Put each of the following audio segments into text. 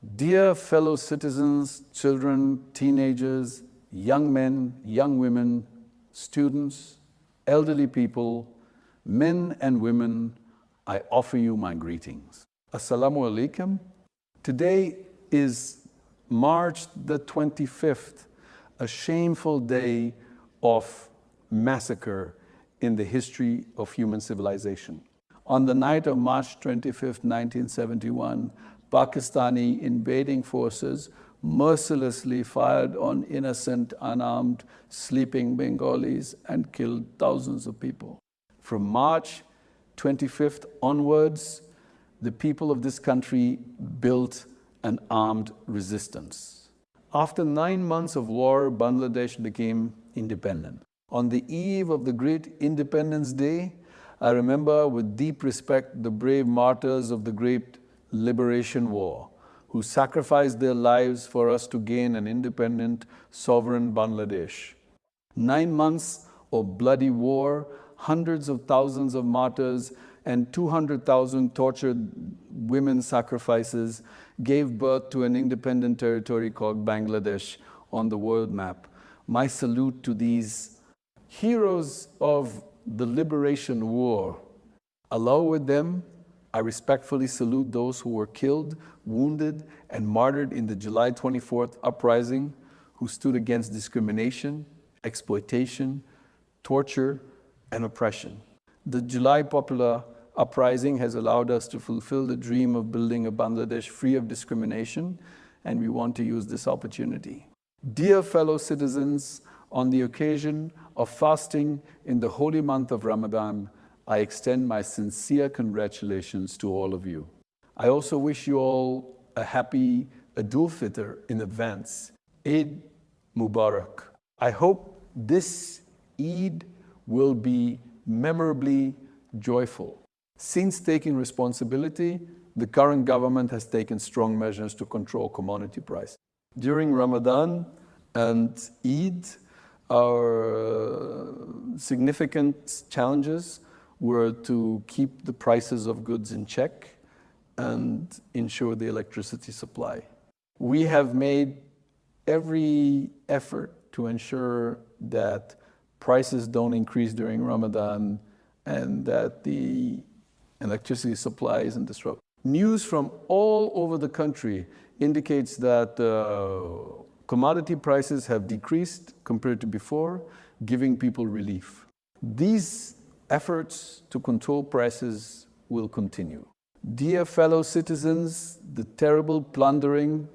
Dear fellow citizens, children, teenagers, young men, young women, students, elderly people, men and women, I offer you my greetings. Assalamu alaikum. Today is March the 25th, a shameful day of massacre in the history of human civilization. On the night of March 25th, 1971, Pakistani invading forces mercilessly fired on innocent, unarmed, sleeping Bengalis and killed thousands of people. From March 25th onwards, the people of this country built an armed resistance. After 9 months of war, Bangladesh became independent. On the eve of the great Independence Day, I remember with deep respect the brave martyrs of the great Liberation War, who sacrificed their lives for us to gain an independent, sovereign Bangladesh. 9 months of bloody war, hundreds of thousands of martyrs, and 200,000 tortured women sacrifices gave birth to an independent territory called Bangladesh on the world map. My salute to these heroes of the Liberation War. Along with them, I respectfully salute those who were killed, wounded, and martyred in the July 24th uprising, who stood against discrimination, exploitation, torture, and oppression. The July popular uprising has allowed us to fulfill the dream of building a Bangladesh free of discrimination, and we want to use this opportunity. Dear fellow citizens, on the occasion of fasting in the holy month of Ramadan, I extend my sincere congratulations to all of you. I also wish you all a happy Eid al-Fitr in advance. Eid Mubarak. I hope this Eid will be memorably joyful. Since taking responsibility, the current government has taken strong measures to control commodity prices. During Ramadan and Eid, our significant challenges were to keep the prices of goods in check and ensure the electricity supply. We have made every effort to ensure that prices don't increase during Ramadan and that the electricity supply isn't disrupted. News from all over the country indicates that commodity prices have decreased compared to before, giving people relief. These efforts to control prices will continue. Dear fellow citizens, the terrible plundering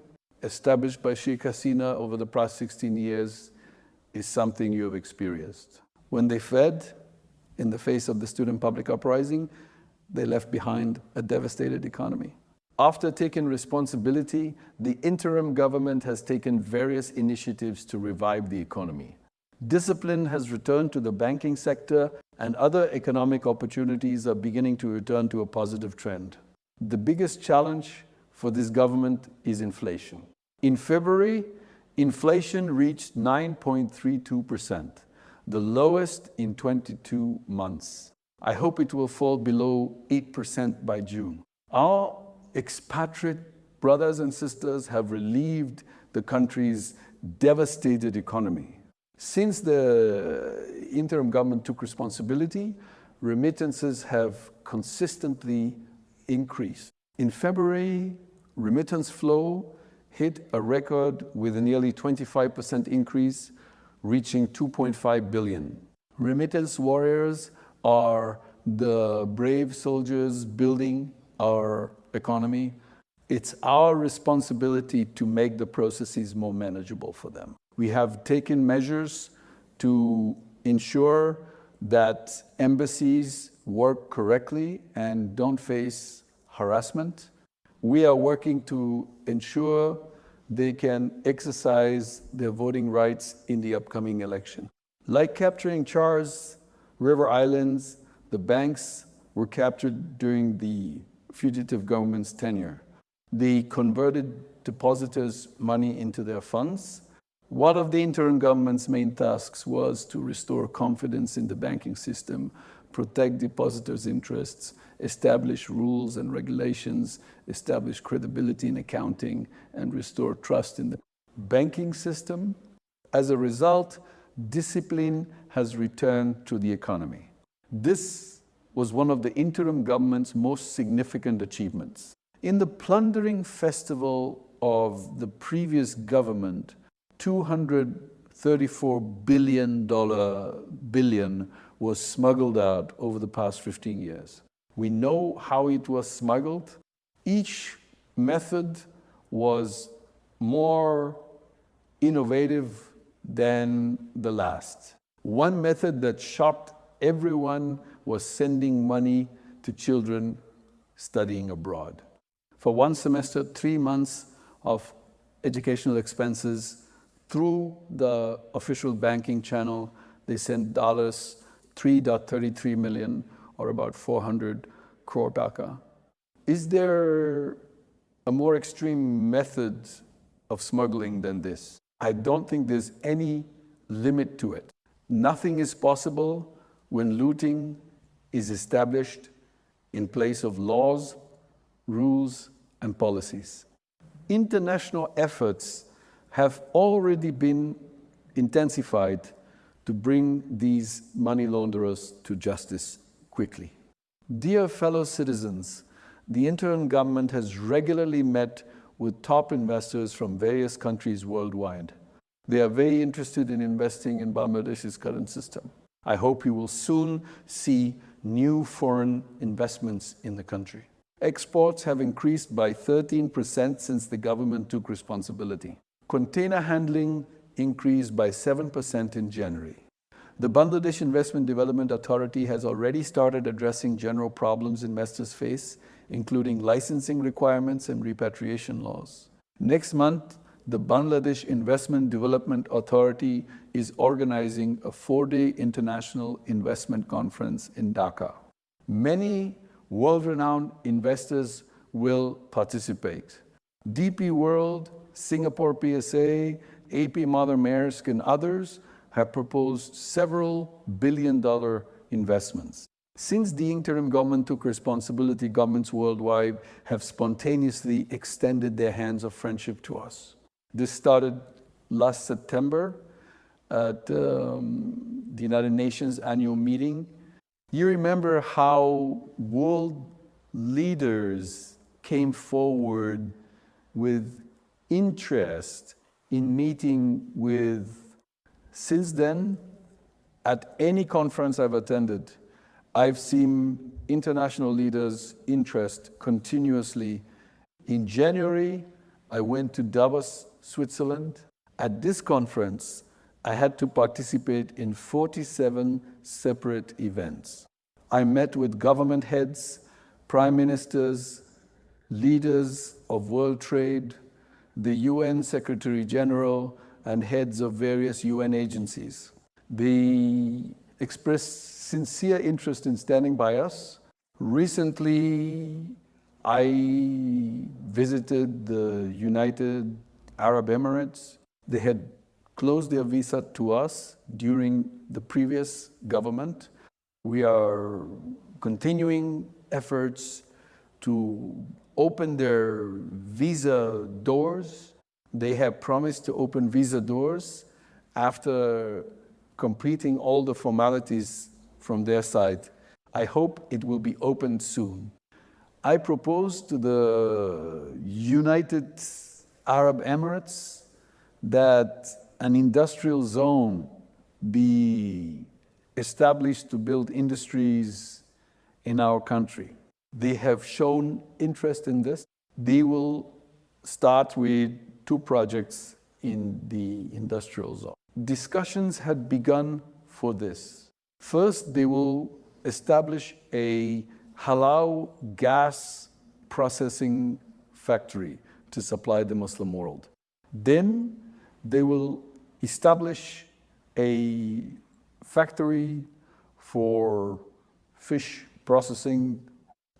established by Sheikh Hasina over the past 16 years is something you have experienced. When they fled in the face of the student public uprising, they left behind a devastated economy. After taking responsibility, the interim government has taken various initiatives to revive the economy. Discipline has returned to the banking sector, and other economic opportunities are beginning to return to a positive trend. The biggest challenge for this government is inflation. In February, inflation reached 9.32%, the lowest in 22 months. I hope it will fall below 8% by June. Our expatriate brothers and sisters have relieved the country's devastated economy. Since the interim government took responsibility, remittances have consistently increased. In February, remittance flow hit a record with a nearly 25% increase, reaching 2.5 billion. Remittance warriors are the brave soldiers building our economy. It's our responsibility to make the processes more manageable for them. We have taken measures to ensure that embassies work correctly and don't face harassment. We are working to ensure they can exercise their voting rights in the upcoming election. Like capturing Charles River Islands, the banks were captured during the fugitive government's tenure. They converted depositors' money into their funds. One of the interim government's main tasks was to restore confidence in the banking system, protect depositors' interests, establish rules and regulations, establish credibility in accounting, and restore trust in the banking system. As a result, discipline has returned to the economy. This was one of the interim government's most significant achievements. In the plundering festival of the previous government, $234 billion was smuggled out over the past 15 years. We know how it was smuggled. Each method was more innovative than the last. One method that shocked everyone was sending money to children studying abroad. For one semester, 3 months of educational expenses through the official banking channel, they sent dollars, 3.33 million, or about 400 crore taka. Is there a more extreme method of smuggling than this? I don't think there's any limit to it. Nothing is possible when looting is established in place of laws, rules, and policies. International efforts have already been intensified to bring these money launderers to justice quickly. Dear fellow citizens, the interim government has regularly met with top investors from various countries worldwide. They are very interested in investing in Bangladesh's current system. I hope you will soon see new foreign investments in the country. Exports have increased by 13% since the government took responsibility. Container handling increased by 7% in January. The Bangladesh Investment Development Authority has already started addressing general problems investors face, including licensing requirements and repatriation laws. Next month, the Bangladesh Investment Development Authority is organizing a 4-day international investment conference in Dhaka. Many world-renowned investors will participate. DP World, Singapore PSA, AP Mother Maersk, and others have proposed several billion-dollar investments. Since the interim government took responsibility, governments worldwide have spontaneously extended their hands of friendship to us. This started last September at the United Nations annual meeting. You remember how world leaders came forward with interest in meeting with. Since then, at any conference I've attended, I've seen international leaders' interest continuously. In January, I went to Davos, Switzerland. At this conference, I had to participate in 47 separate events. I met with government heads, prime ministers, leaders of world trade, the UN Secretary General, and heads of various UN agencies. They expressed sincere interest in standing by us. Recently, I visited the United Arab Emirates. They had closed their visa to us during the previous government. We are continuing efforts to open their visa doors. They have promised to open visa doors after completing all the formalities from their side. I hope it will be opened soon. I propose to the United Arab Emirates that an industrial zone be established to build industries in our country. They have shown interest in this. They will start with 2 projects in the industrial zone. Discussions had begun for this. First, they will establish a halal gas processing factory to supply the Muslim world. Then they will establish a factory for fish processing.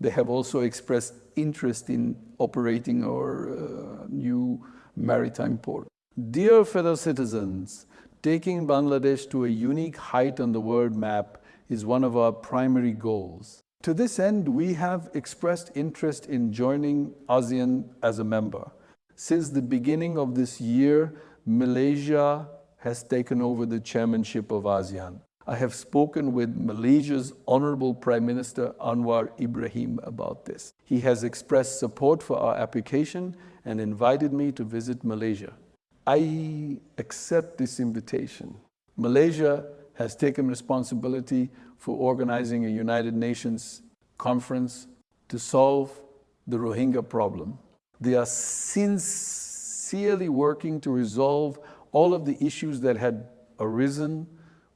They have also expressed interest in operating our new maritime port. Dear fellow citizens, taking Bangladesh to a unique height on the world map is one of our primary goals. To this end, we have expressed interest in joining ASEAN as a member. Since the beginning of this year, Malaysia has taken over the chairmanship of ASEAN. I have spoken with Malaysia's Honorable Prime Minister Anwar Ibrahim about this. He has expressed support for our application and invited me to visit Malaysia. I accept this invitation. Malaysia has taken responsibility for organizing a United Nations conference to solve the Rohingya problem. They are sincerely working to resolve all of the issues that had arisen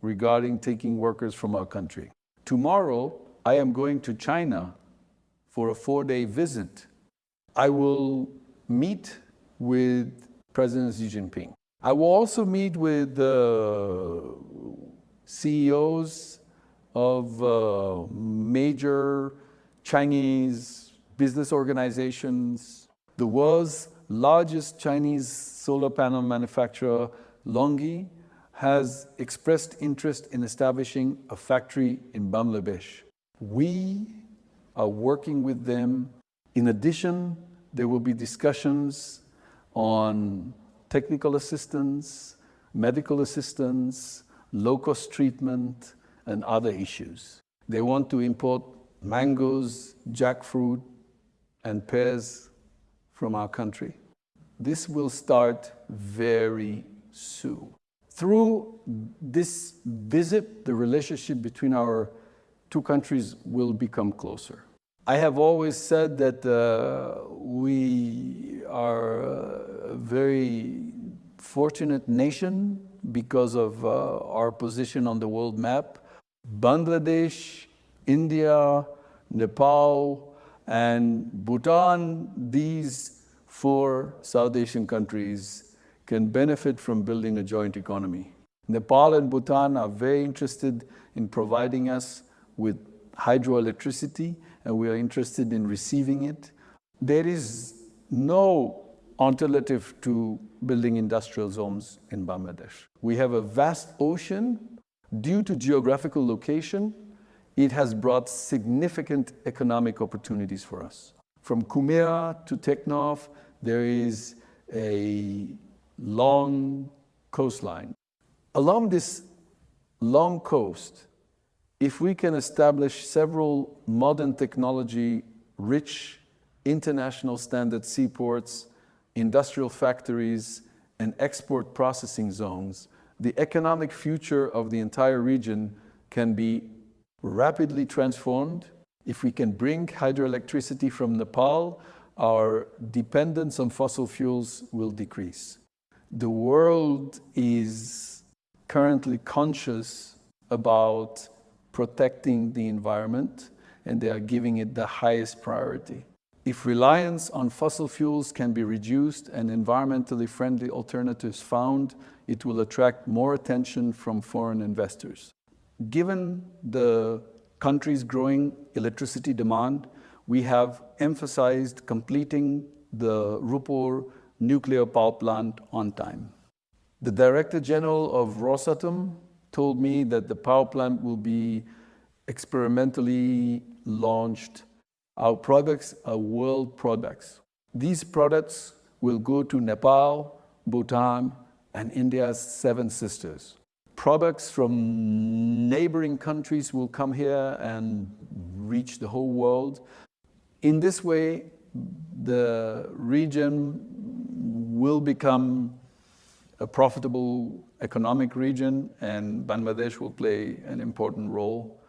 regarding taking workers from our country. Tomorrow, I am going to China for a 4-day visit. I will meet with President Xi Jinping. I will also meet with the CEOs of major Chinese business organizations. The world's largest Chinese solar panel manufacturer, LONGi, has expressed interest in establishing a factory in Bangladesh. We are working with them. In addition, there will be discussions on technical assistance, medical assistance, low-cost treatment, and other issues. They want to import mangoes, jackfruit, and pears from our country. This will start very soon. Through this visit, the relationship between our two countries will become closer. I have always said that we are a very fortunate nation because of our position on the world map. Bangladesh, India, Nepal, and Bhutan, these 4 South Asian countries can benefit from building a joint economy. Nepal and Bhutan are very interested in providing us with hydroelectricity, and we are interested in receiving it. There is no alternative to building industrial zones in Bangladesh. We have a vast ocean. Due to geographical location, it has brought significant economic opportunities for us. From Kumera to Teknaf, there is a long coastline. Along this long coast, if we can establish several modern technology-rich international standard seaports, industrial factories, and export processing zones, the economic future of the entire region can be rapidly transformed. If we can bring hydroelectricity from Nepal, our dependence on fossil fuels will decrease. The world is currently conscious about protecting the environment, and they are giving it the highest priority. If reliance on fossil fuels can be reduced and environmentally friendly alternatives found, it will attract more attention from foreign investors. Given the country's growing electricity demand, we have emphasized completing the Rupur nuclear power plant on time. The Director General of Rosatom told me that the power plant will be experimentally launched. Our products are world products. These products will go to Nepal, Bhutan, and India's 7 sisters. Products from neighboring countries will come here and reach the whole world. In this way, the region will become a profitable economic region, and Bangladesh will play an important role.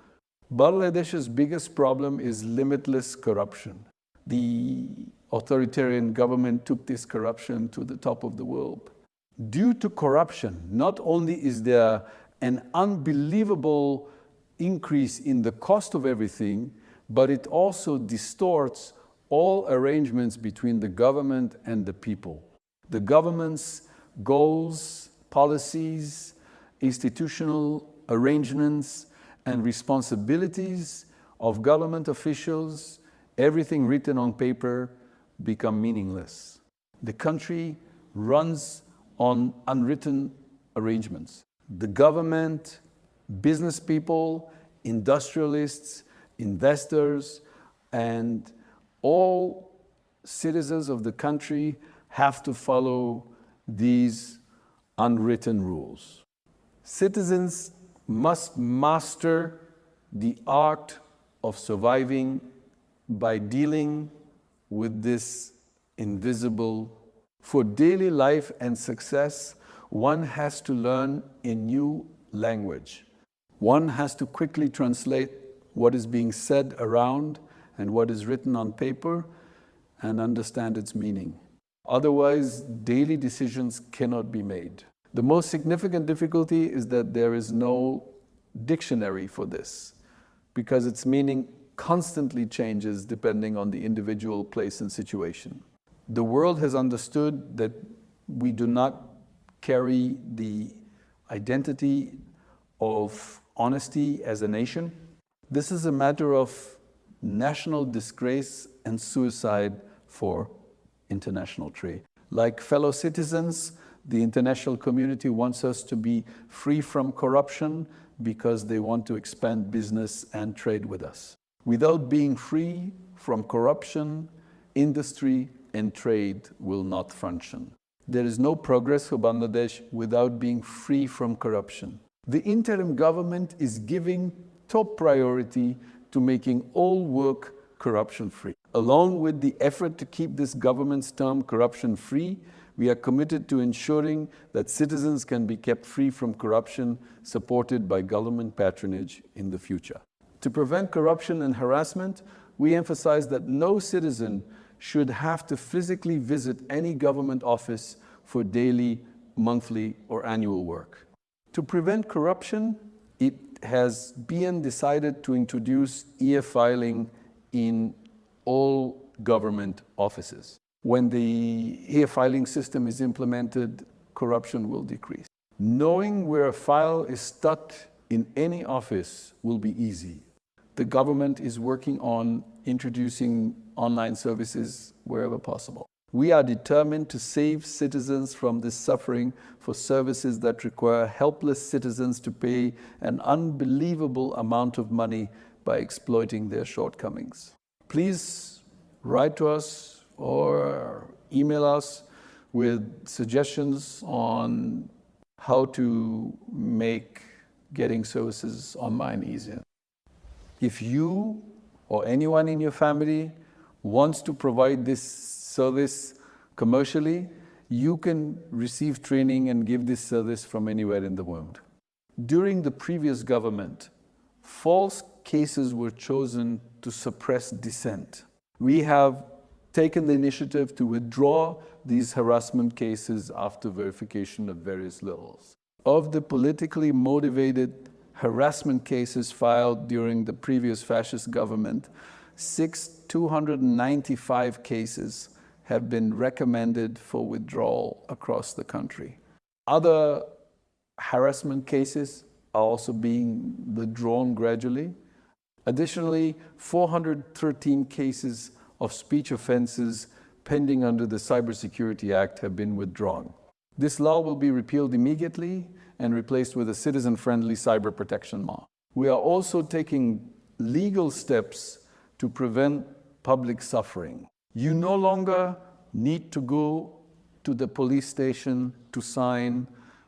Bangladesh's biggest problem is limitless corruption. The authoritarian government took this corruption to the top of the world. Due to corruption, not only is there an unbelievable increase in the cost of everything, but it also distorts all arrangements between the government and the people. The government's goals, policies, institutional arrangements, and responsibilities of government officials, everything written on paper, become meaningless. The country runs on unwritten arrangements. The government, business people, industrialists, investors, and all citizens of the country have to follow these unwritten rules. Citizens must master the art of surviving by dealing with this invisible. For daily life and success, one has to learn a new language. One has to quickly translate what is being said around and what is written on paper and understand its meaning. Otherwise, daily decisions cannot be made. The most significant difficulty is that there is no dictionary for this, because its meaning constantly changes depending on the individual place and situation. The world has understood that we do not carry the identity of honesty as a nation. This is a matter of national disgrace and suicide for international trade. Like fellow citizens, the international community wants us to be free from corruption because they want to expand business and trade with us. Without being free from corruption, industry and trade will not function. There is no progress for Bangladesh without being free from corruption. The interim government is giving top priority to making all work corruption-free. Along with the effort to keep this government's term corruption-free, we are committed to ensuring that citizens can be kept free from corruption, supported by government patronage in the future. To prevent corruption and harassment, we emphasize that no citizen should have to physically visit any government office for daily, monthly, or annual work. To prevent corruption, it has been decided to introduce e-filing in all government offices. When the e-filing system is implemented, corruption will decrease. Knowing where a file is stuck in any office will be easy. The government is working on introducing online services wherever possible. We are determined to save citizens from this suffering for services that require helpless citizens to pay an unbelievable amount of money by exploiting their shortcomings. Please write to us or email us with suggestions on how to make getting services online easier. If you or anyone in your family wants to provide this service commercially, you can receive training and give this service from anywhere in the world. During the previous government, false cases were chosen to suppress dissent. We have taken the initiative to withdraw these harassment cases after verification at various levels. Of the politically motivated harassment cases filed during the previous fascist government, 295 cases have been recommended for withdrawal across the country. Other harassment cases are also being withdrawn gradually. Additionally, 413 cases of speech offenses pending under the Cybersecurity Act have been withdrawn. This law will be repealed immediately and replaced with a citizen-friendly cyber protection law. We are also taking legal steps to prevent public suffering. You no longer need to go to the police station to sign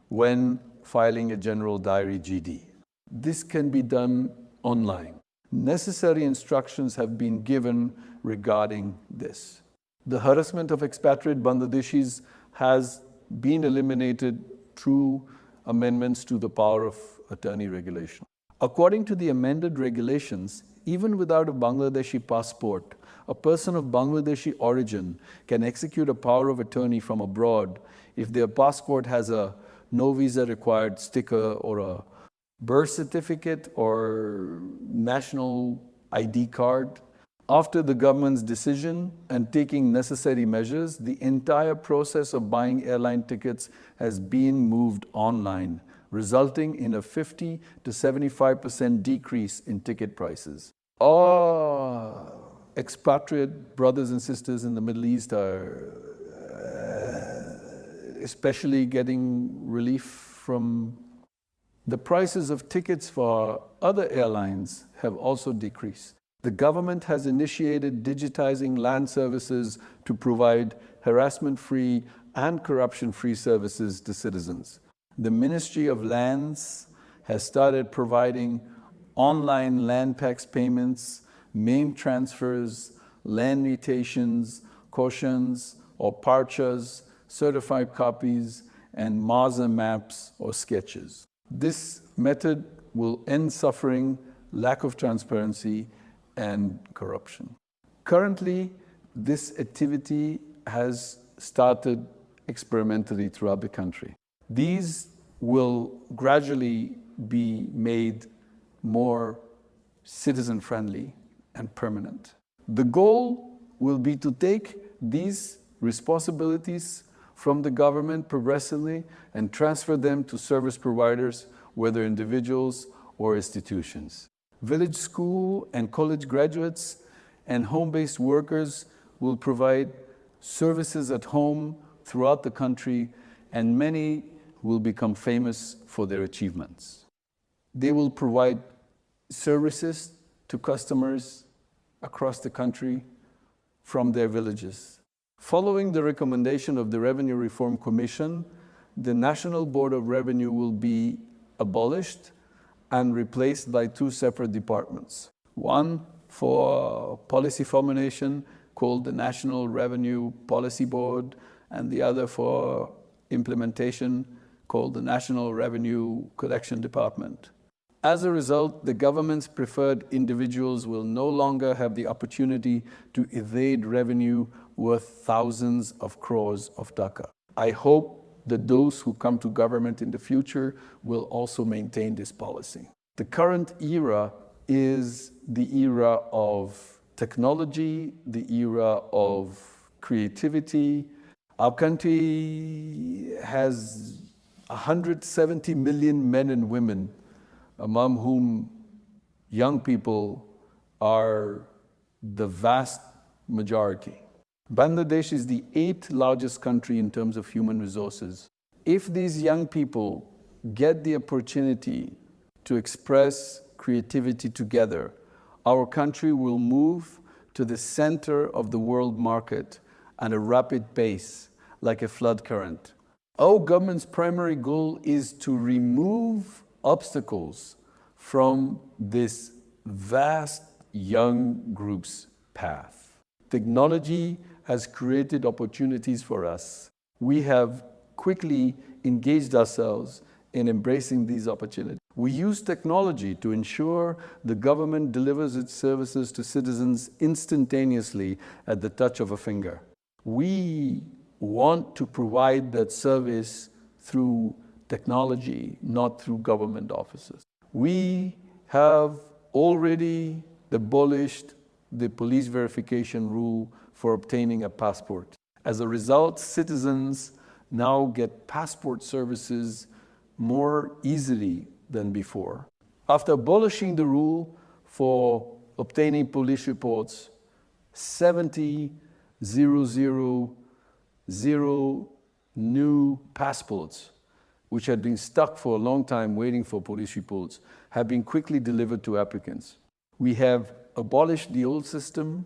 when filing a general diary GD. This can be done online. Necessary instructions have been given regarding this. The harassment of expatriate Bangladeshis has been eliminated through amendments to the power of attorney regulation. According to the amended regulations, even without a Bangladeshi passport, a person of Bangladeshi origin can execute a power of attorney from abroad if their passport has a no visa required sticker or a birth certificate or national ID card. After the government's decision and taking necessary measures, the entire process of buying airline tickets has been moved online, resulting in a 50 to 75% decrease in ticket prices. Our expatriate brothers and sisters in the Middle East are especially getting relief from The prices of tickets for other airlines have also decreased. The government has initiated digitizing land services to provide harassment-free and corruption-free services to citizens. The Ministry of Lands has started providing online land tax payments, main transfers, land mutations, cautions or parchas, certified copies, and MASA maps or sketches. This method will end suffering, lack of transparency, and corruption. Currently, this activity has started experimentally throughout the country. These will gradually be made more citizen-friendly and permanent. The goal will be to take these responsibilities from the government progressively and transfer them to service providers, whether individuals or institutions. Village school and college graduates and home-based workers will provide services at home throughout the country, and many will become famous for their achievements. They will provide services to customers across the country from their villages. Following the recommendation of the Revenue Reform Commission, the National Board of Revenue will be abolished and replaced by two separate departments. One for policy formulation, called the National Revenue Policy Board, and the other for implementation, called the National Revenue Collection Department. As a result, the government's preferred individuals will no longer have the opportunity to evade revenue worth thousands of crores of taka. I hope that those who come to government in the future will also maintain this policy. The current era is the era of technology, the era of creativity. Our country has 170 million men and women, among whom young people are the vast majority. Bangladesh is the 8th largest country in terms of human resources. If these young people get the opportunity to express creativity together, our country will move to the center of the world market at a rapid pace, like a flood current. Our government's primary goal is to remove obstacles from this vast young group's path. Technology has created opportunities for us. We have quickly engaged ourselves in embracing these opportunities. We use technology to ensure the government delivers its services to citizens instantaneously at the touch of a finger. We want to provide that service through technology, not through government offices. We have already abolished the police verification rule for obtaining a passport. As a result, citizens now get passport services more easily than before. After abolishing the rule for obtaining police reports, 70,000 new passports, which had been stuck for a long time waiting for police reports, have been quickly delivered to applicants. We have abolished the old system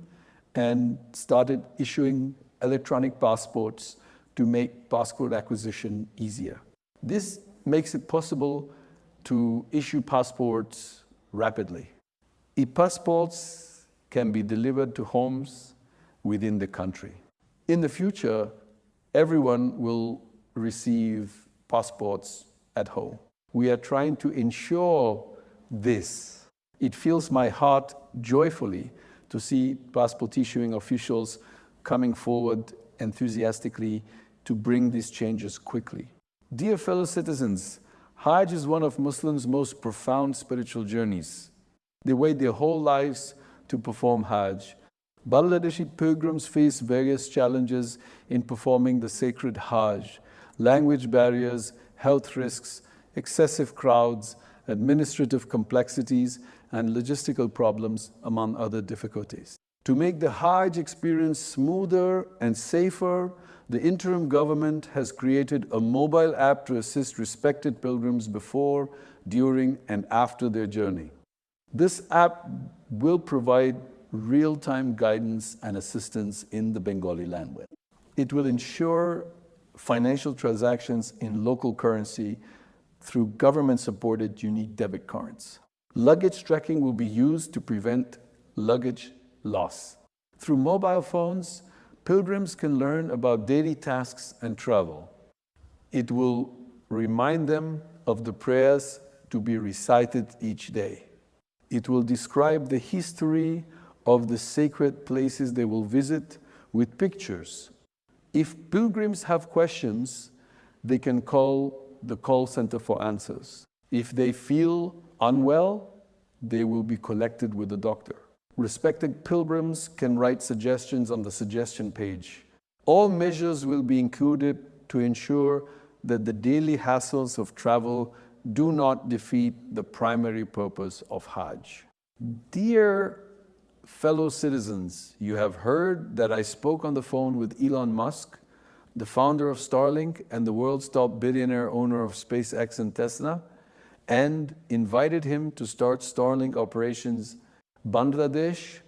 and started issuing electronic passports to make passport acquisition easier. This makes it possible to issue passports rapidly. E-passports can be delivered to homes within the country. In the future, everyone will receive passports at home. We are trying to ensure this. It fills my heart joyfully to see passport issuing officials coming forward enthusiastically to bring these changes quickly. Dear fellow citizens, Hajj is one of Muslims' most profound spiritual journeys. They wait their whole lives to perform Hajj. Bangladeshi pilgrims face various challenges in performing the sacred Hajj: language barriers, health risks, excessive crowds, administrative complexities, and logistical problems, among other difficulties. To make the Hajj experience smoother and safer, The interim government has created a mobile app to assist respected pilgrims before, during, and after their journey. This app will provide real-time guidance and assistance in the Bengali language. It will ensure financial transactions in local currency through government-supported unique debit cards. Luggage tracking will be used to prevent luggage loss. Through mobile phones, pilgrims can learn about daily tasks and travel. It will remind them of the prayers to be recited each day. It will describe the history of the sacred places they will visit with pictures. If pilgrims have questions, they can call the call center for answers. If they feel unwell, they will be collected with a doctor. Respected pilgrims can write suggestions on the suggestion page. All measures will be included to ensure that the daily hassles of travel do not defeat the primary purpose of Hajj. Dear fellow citizens, you have heard that I spoke on the phone with Elon Musk, the founder of Starlink and the world's top billionaire owner of SpaceX and Tesla, and invited him to start Starlink operations in Bangladesh.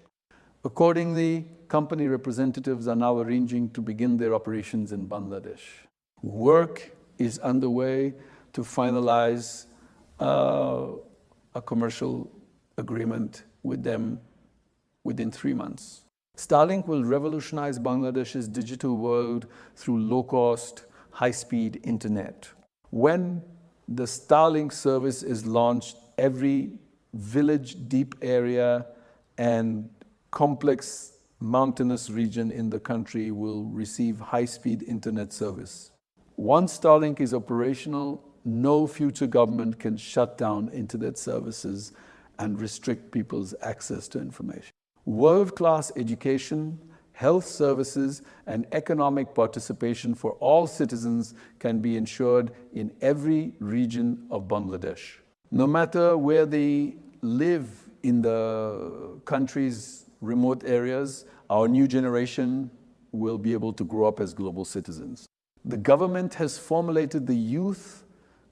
Accordingly, company representatives are now arranging to begin their operations in Bangladesh. Work is underway to finalize a commercial agreement with them within 3 months. Starlink will revolutionize Bangladesh's digital world through low-cost, high-speed internet. When the Starlink service is launched, every village, deep area, and complex mountainous region in the country will receive high-speed internet service. Once Starlink is operational, no future government can shut down internet services and restrict people's access to information. World-class education, health services, and economic participation for all citizens can be ensured in every region of Bangladesh. No matter where they live in the country's remote areas, our new generation will be able to grow up as global citizens. The government has formulated the Youth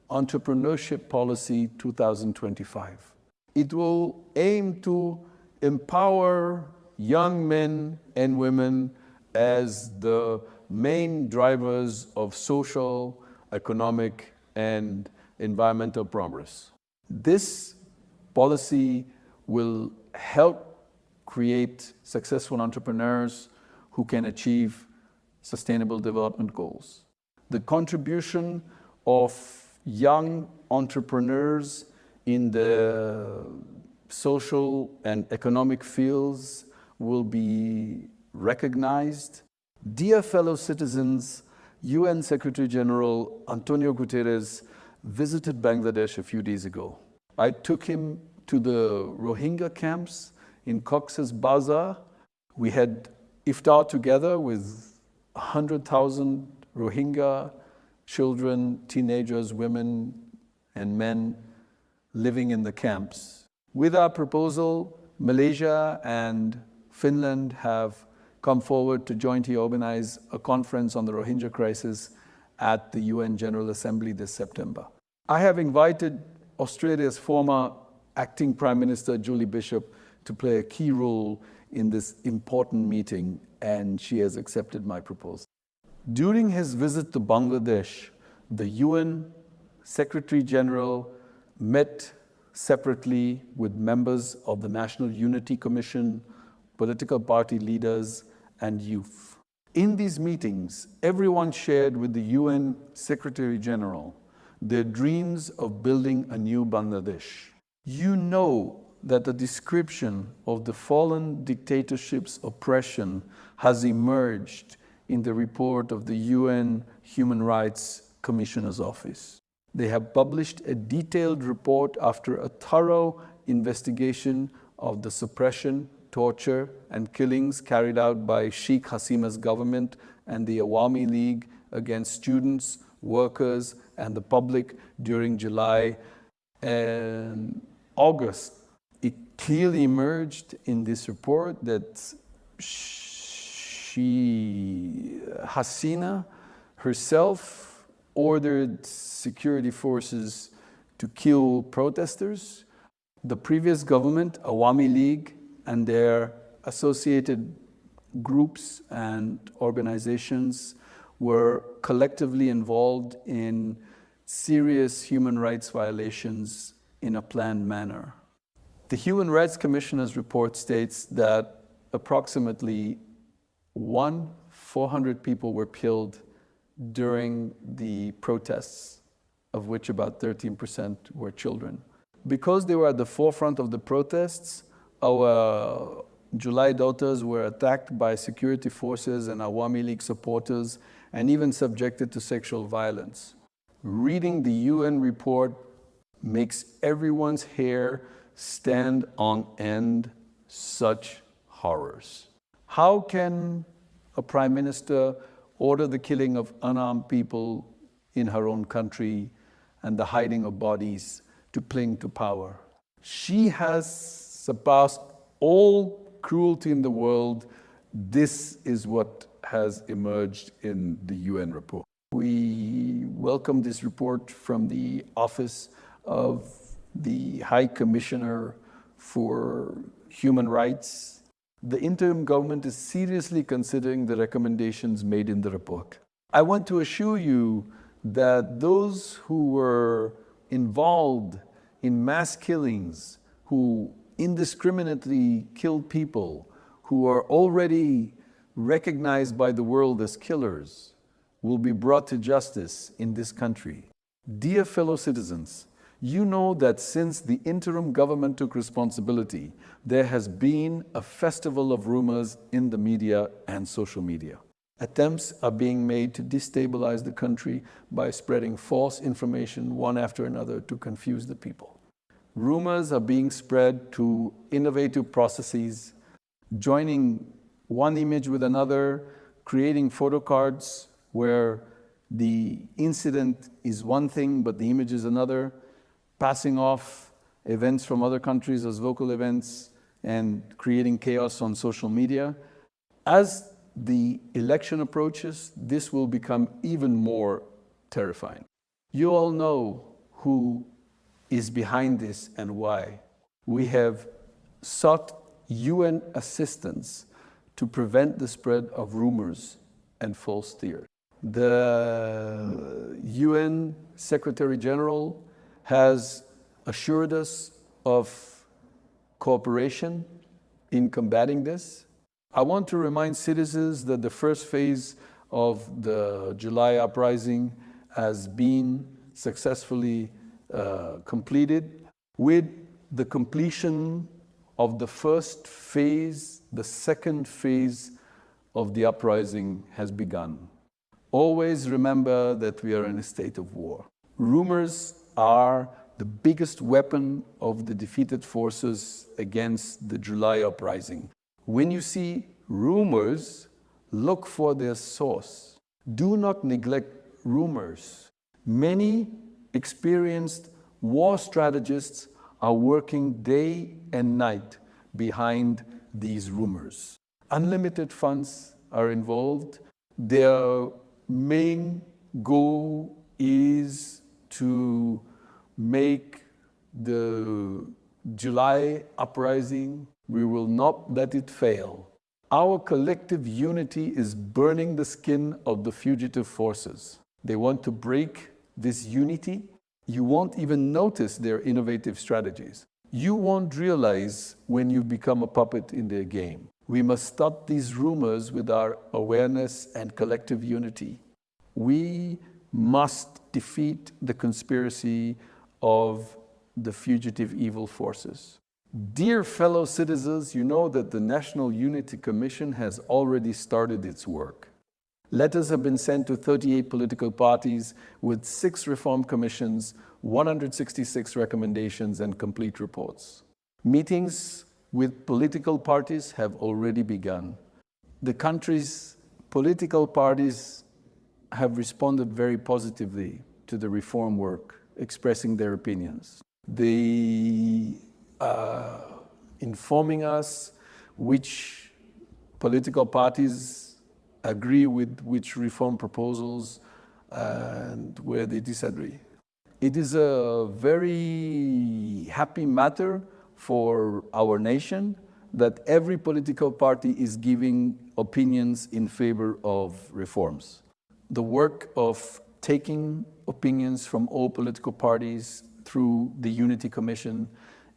Entrepreneurship Policy 2025. It will aim to empower young men and women as the main drivers of social, economic, and environmental progress. This policy will help create successful entrepreneurs who can achieve sustainable development goals. The contribution of young entrepreneurs in the social and economic fields will be recognized. Dear fellow citizens, UN Secretary General Antonio Guterres visited Bangladesh a few days ago. I took him to the Rohingya camps in Cox's Bazar. We had iftar together with 100,000 Rohingya children, teenagers, women, and men living in the camps. With our proposal, Malaysia and Finland have come forward to jointly organize a conference on the Rohingya crisis at the UN General Assembly this September. I have invited Australia's former acting Prime Minister, Julie Bishop, to play a key role in this important meeting, and she has accepted my proposal. During his visit to Bangladesh, the UN Secretary General met separately with members of the National Unity Commission, political party leaders, and youth. In these meetings, everyone shared with the UN Secretary General their dreams of building a new Bangladesh. You know that the description of the fallen dictatorship's oppression has emerged in the report of the UN Human Rights Commissioner's Office. They have published a detailed report after a thorough investigation of the suppression, torture, and killings carried out by Sheikh Hasina's government and the Awami League against students, workers, and the public during July and August. It clearly emerged in this report that Hasina herself ordered security forces to kill protesters. The previous government, Awami League, and their associated groups and organizations were collectively involved in serious human rights violations in a planned manner. The Human Rights Commissioner's report states that approximately 400 people were killed during the protests, of which about 13% were children. Because they were at the forefront of the protests, our July daughters were attacked by security forces and Awami League supporters and even subjected to sexual violence. Reading the UN report makes everyone's hair stand on end. Such horrors. How can a prime minister order the killing of unarmed people in her own country and the hiding of bodies to cling to power? She has surpassed all cruelty in the world. This is what has emerged in the UN report. We welcome this report from the Office of the High Commissioner for Human Rights. The interim government is seriously considering the recommendations made in the report. I want to assure you that those who were involved in mass killings, who indiscriminately killed people, who are already recognized by the world as killers, will be brought to justice in this country. Dear fellow citizens, you know that since the interim government took responsibility, there has been a festival of rumors in the media and social media. Attempts are being made to destabilize the country by spreading false information one after another to confuse the people. Rumors are being spread to innovative processes, joining one image with another, creating photo cards where the incident is one thing but the image is another, passing off events from other countries as local events and creating chaos on social media. As the election approaches, this will become even more terrifying. You all know who is behind this and why. We have sought UN assistance to prevent the spread of rumors and false theories. The UN Secretary General has assured us of cooperation in combating this. I want to remind citizens that the first phase of the July uprising has been successfully completed. With the completion of the first phase, the second phase of the uprising has begun. Always remember that we are in a state of war. Rumors are the biggest weapon of the defeated forces against the July uprising. When you see rumors, look for their source. Do not neglect rumors. Many experienced war strategists are working day and night behind these rumors. Unlimited funds are involved. Their main goal is to make the July uprising. We will not let it fail. Our collective unity is burning the skin of the fugitive forces. They want to break this unity. You won't even notice their innovative strategies. You won't realize when you become a puppet in their game. We must stop these rumors with our awareness and collective unity. We must defeat the conspiracy of the fugitive evil forces. Dear fellow citizens, you know that the National Unity Commission has already started its work. Letters have been sent to 38 political parties with 6 reform commissions, 166 recommendations, and complete reports. Meetings with political parties have already begun. The country's political parties have responded very positively to the reform work, expressing their opinions. They are informing us which political parties agree with which reform proposals and where they disagree. It is a very happy matter for our nation that every political party is giving opinions in favor of reforms. The work of taking opinions from all political parties through the Unity Commission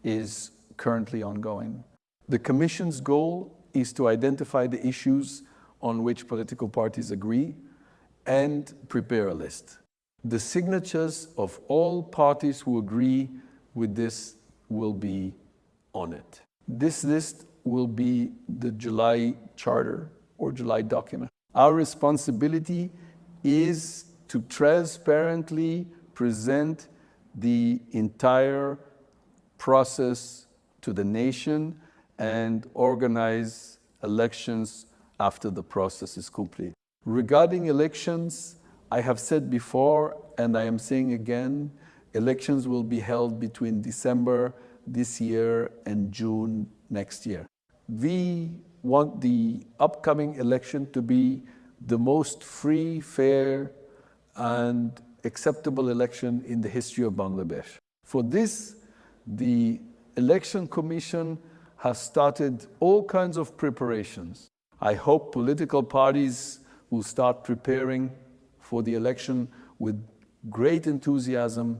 is currently ongoing. The Commission's goal is to identify the issues on which political parties agree and prepare a list. The signatures of all parties who agree with this will be on it. This list will be the July Charter or July document. Our responsibility is to transparently present the entire process to the nation and organize elections after the process is complete. Regarding elections, I have said before, and I am saying again, elections will be held between December this year and June next year. We want the upcoming election to be the most free, fair, and acceptable election in the history of Bangladesh. For this, the Election Commission has started all kinds of preparations. I hope political parties will start preparing for the election with great enthusiasm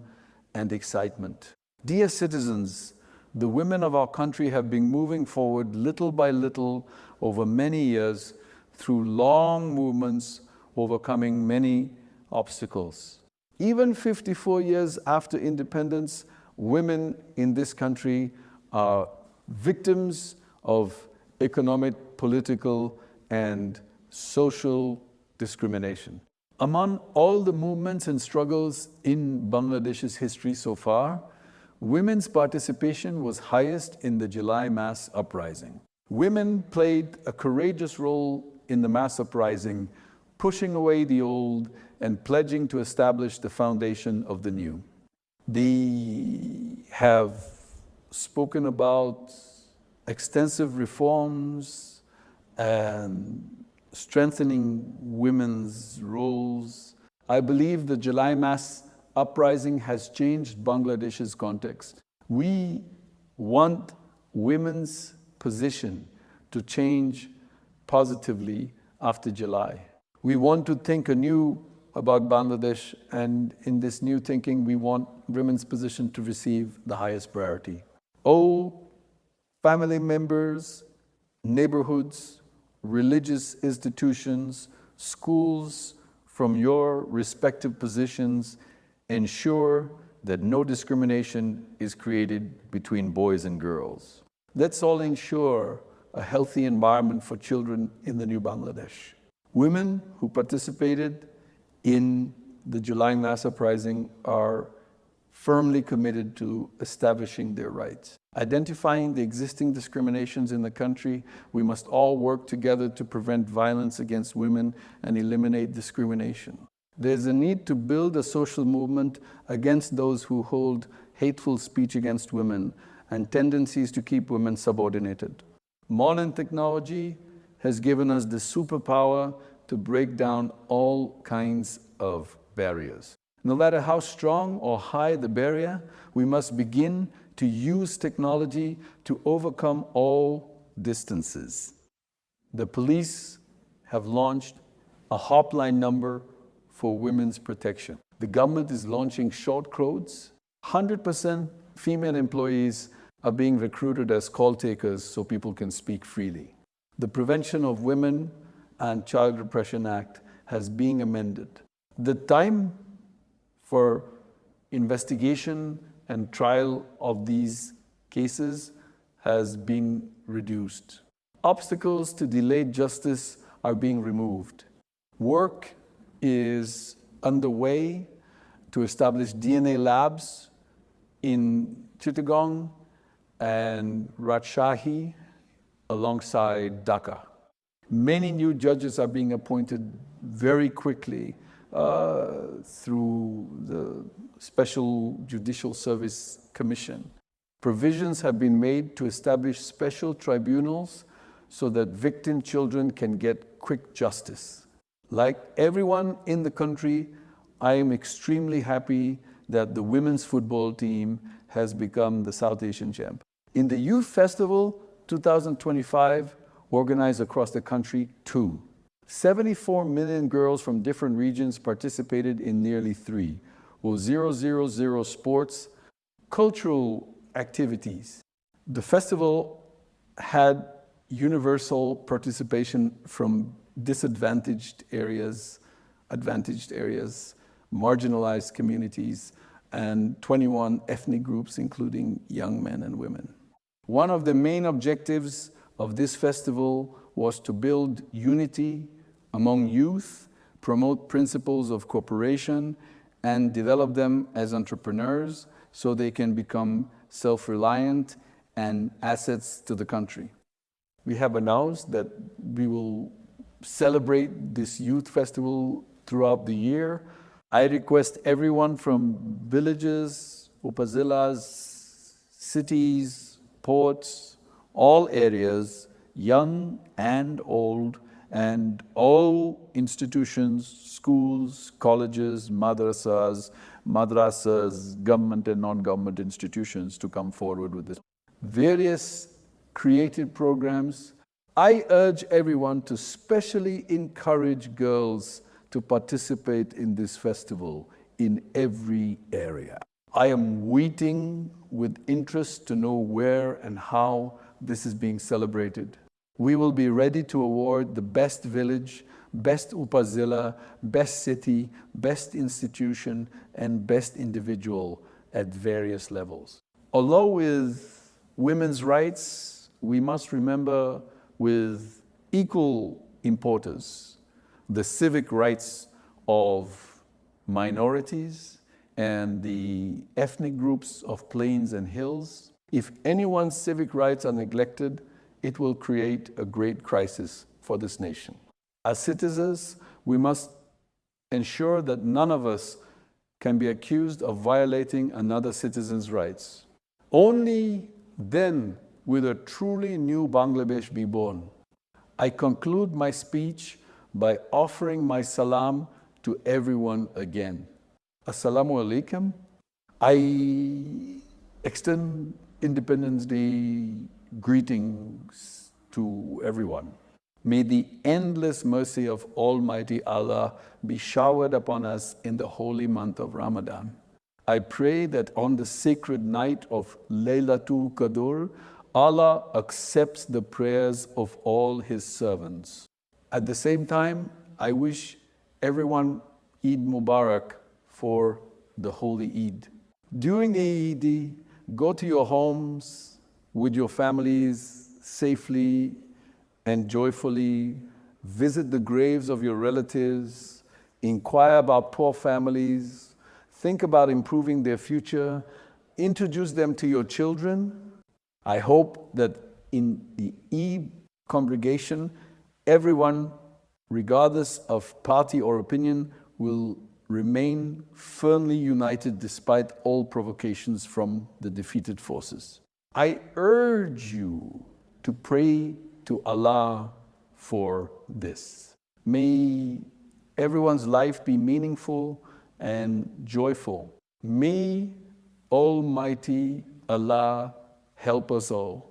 and excitement. Dear citizens, the women of our country have been moving forward little by little over many years through long movements, overcoming many obstacles. Even 54 years after independence, women in this country are victims of economic, political, and social discrimination. Among all the movements and struggles in Bangladesh's history so far, women's participation was highest in the July mass uprising. Women played a courageous role in the mass uprising, pushing away the old and pledging to establish the foundation of the new. They have spoken about extensive reforms and strengthening women's roles. I believe the July mass uprising has changed Bangladesh's context. We want women's position to change positively after July. We want to think anew about Bangladesh, and in this new thinking, we want women's position to receive the highest priority. All family members, neighborhoods, religious institutions, schools, from your respective positions, ensure that no discrimination is created between boys and girls. Let's all ensure a healthy environment for children in the new Bangladesh. Women who participated in the July mass uprising are firmly committed to establishing their rights. Identifying the existing discriminations in the country, we must all work together to prevent violence against women and eliminate discrimination. There's a need to build a social movement against those who hold hateful speech against women and tendencies to keep women subordinated. Modern technology has given us the superpower to break down all kinds of barriers. No matter how strong or high the barrier, we must begin to use technology to overcome all distances. The police have launched a hotline number for women's protection. The government is launching short codes. 100% female employees are being recruited as call takers so people can speak freely. The Prevention of Women and Child Repression Act has been amended. The time for investigation and trial of these cases has been reduced. Obstacles to delayed justice are being removed. Work is underway to establish DNA labs in Chittagong and Rajshahi alongside Dhaka. Many new judges are being appointed very quickly through the Special Judicial Service Commission. Provisions have been made to establish special tribunals so that victim children can get quick justice. Like everyone in the country, I am extremely happy that the women's football team has become the South Asian champ. In the Youth Festival 2025, organized across the country too, 74 million girls from different regions participated in nearly 000 sports, cultural activities. The festival had universal participation from disadvantaged areas, advantaged areas, marginalized communities, and 21 ethnic groups, including young men and women. One of the main objectives of this festival was to build unity among youth, promote principles of cooperation, and develop them as entrepreneurs so they can become self-reliant and assets to the country. We have announced that we will celebrate this youth festival throughout the year. I request everyone from villages, upazilas, cities, ports, all areas, young and old, and all institutions, schools, colleges, madrasas, government and non-government institutions to come forward with this. Various creative programs. I urge everyone to specially encourage girls to participate in this festival in every area. I am waiting with interest to know where and how this is being celebrated. We will be ready to award the best village, best upazila, best city, best institution, and best individual at various levels. Although with women's rights, we must remember with equal importance the civic rights of minorities and the ethnic groups of plains and hills. If anyone's civic rights are neglected, it will create a great crisis for this nation. As citizens, we must ensure that none of us can be accused of violating another citizen's rights. Only then will a truly new Bangladesh be born. I conclude my speech by offering my salam to everyone again. Assalamu alaikum. I extend Independence Day greetings to everyone. May the endless mercy of Almighty Allah be showered upon us in the holy month of Ramadan. I pray that on the sacred night of Laylatul Qadr, Allah accepts the prayers of all His servants. At the same time, I wish everyone Eid Mubarak for the holy Eid. During the Eid, go to your homes with your families safely and joyfully, visit the graves of your relatives, inquire about poor families, think about improving their future, introduce them to your children. I hope that in the Eid congregation, everyone, regardless of party or opinion, will remain firmly united despite all provocations from the defeated forces. I urge you to pray to Allah for this. May everyone's life be meaningful and joyful. May Almighty Allah help us all.